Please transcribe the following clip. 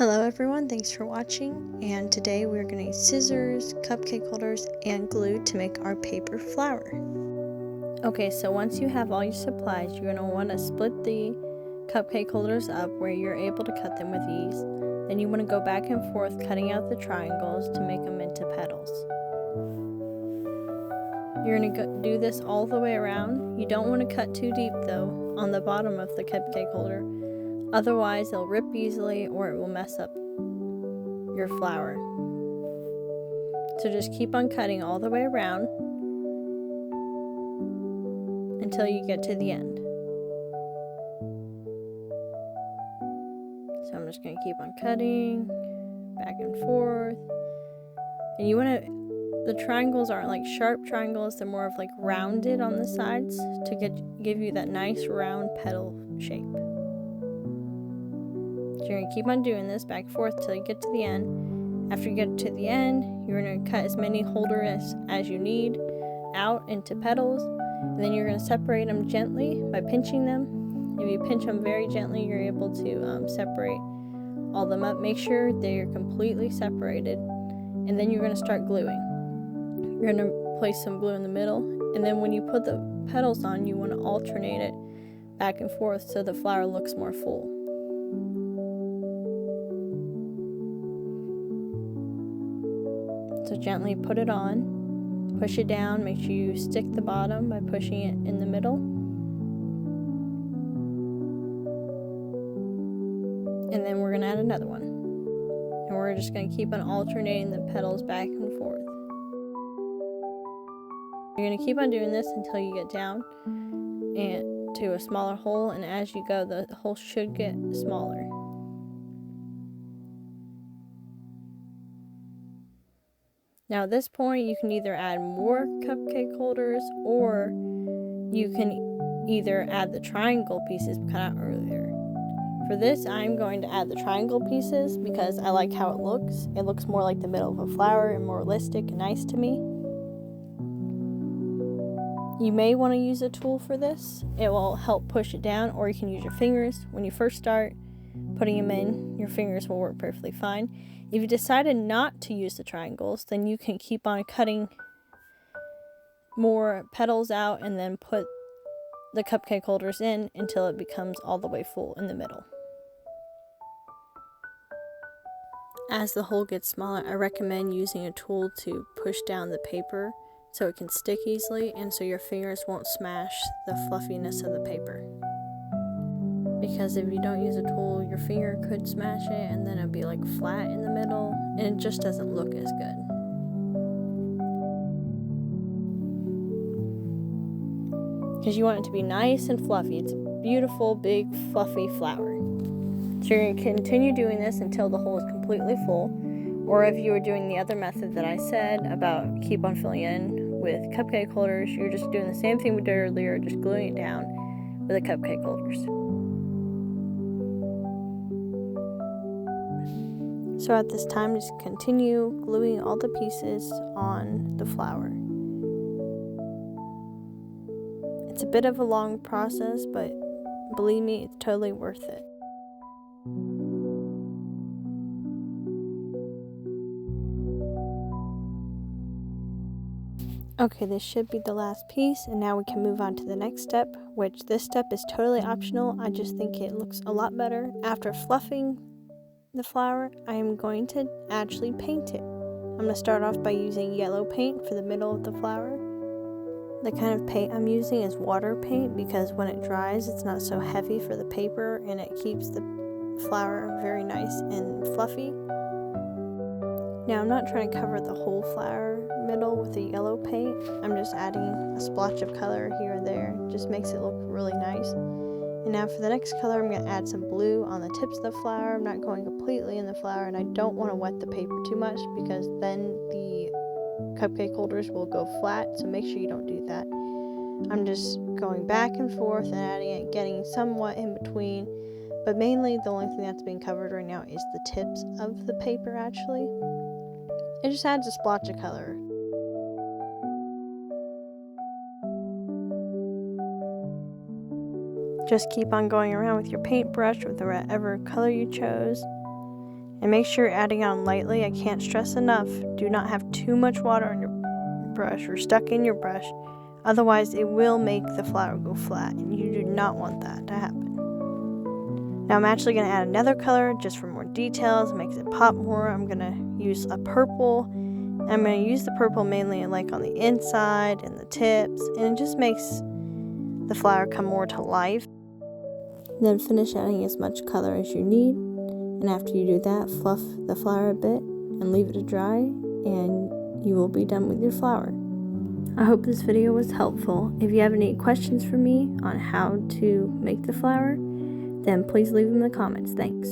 Hello everyone, thanks for watching, and today we're going to use scissors, cupcake holders, and glue to make our paper flower. Okay, so once you have all your supplies, you're going to want to split the cupcake holders up where you're able to cut them with ease. Then you want to go back and forth cutting out the triangles to make them into petals. You're going to do this all the way around. You don't want to cut too deep though on the bottom of the cupcake holder. Otherwise, it'll rip easily or it will mess up your flower. So just keep on cutting all the way around until you get to the end. So I'm just going to keep on cutting back and forth. And you want to, the triangles aren't like sharp triangles, they're more of like rounded on the sides to give you that nice round petal shape. So you're going to keep on doing this back and forth till you get to the end. After you get to the end, you're going to cut as many holders as you need out into petals. And then you're going to separate them gently by pinching them. If you pinch them very gently, you're able to separate all them up. Make sure they're completely separated. And then you're going to start gluing. You're going to place some glue in the middle. And then when you put the petals on, you want to alternate it back and forth so the flower looks more full. So gently put it on, push it down, make sure you stick the bottom by pushing it in the middle. And then we're going to add another one. And we're just going to keep on alternating the petals back and forth. You're going to keep on doing this until you get down and to a smaller hole, and as you go, the hole should get smaller. Now at this point, you can either add more cupcake holders or you can either add the triangle pieces cut out earlier. For this, I'm going to add the triangle pieces because I like how it looks. It looks more like the middle of a flower and more realistic and nice to me. You may want to use a tool for this. It will help push it down, or you can use your fingers. When you first start putting them in, your fingers will work perfectly fine. If you decided not to use the triangles, then you can keep on cutting more petals out and then put the cupcake holders in until it becomes all the way full in the middle. As the hole gets smaller, I recommend using a tool to push down the paper so it can stick easily and so your fingers won't smash the fluffiness of the paper. Because if you don't use a tool, your finger could smash it and then it'll be like flat in the middle and it just doesn't look as good. Because you want it to be nice and fluffy. It's a beautiful, big, fluffy flower. So you're going to continue doing this until the hole is completely full. Or if you were doing the other method that I said about keep on filling in with cupcake holders, you're just doing the same thing we did earlier, just gluing it down with the cupcake holders. So at this time, just continue gluing all the pieces on the flower. It's a bit of a long process, but believe me, it's totally worth it. Okay, this should be the last piece, and now we can move on to the next step, which this step is totally optional. I just think it looks a lot better. After fluffing the flower, I am going to actually paint it. I'm going to start off by using yellow paint for the middle of the flower. The kind of paint I'm using is water paint because when it dries, it's not so heavy for the paper and it keeps the flower very nice and fluffy. Now I'm not trying to cover the whole flower middle with the yellow paint. I'm just adding a splotch of color here and there. It just makes it look really nice. And now for the next color, I'm going to add some blue on the tips of the flower. I'm not going completely in the flower, and I don't want to wet the paper too much because then the cupcake holders will go flat, so make sure you don't do that. I'm just going back and forth and adding it, getting somewhat in between, but mainly the only thing that's being covered right now is the tips of the paper actually. It just adds a splotch of color. Just keep on going around with your paintbrush with whatever color you chose And make sure you're adding on lightly. I can't stress enough, do not have too much water on your brush or stuck in your brush. Otherwise, it will make the flower go flat, and you do not want that to happen. Now I'm actually going to add another color just for more details, makes it pop more. I'm going to use a purple. I'm going to use the purple mainly like on the inside and the tips, and it just makes the flower come more to life. Then finish adding as much color as you need, and after you do that, fluff the flower a bit and leave it to dry, and you will be done with your flower. I hope this video was helpful. If you have any questions for me on how to make the flower, then please leave them in the comments. Thanks.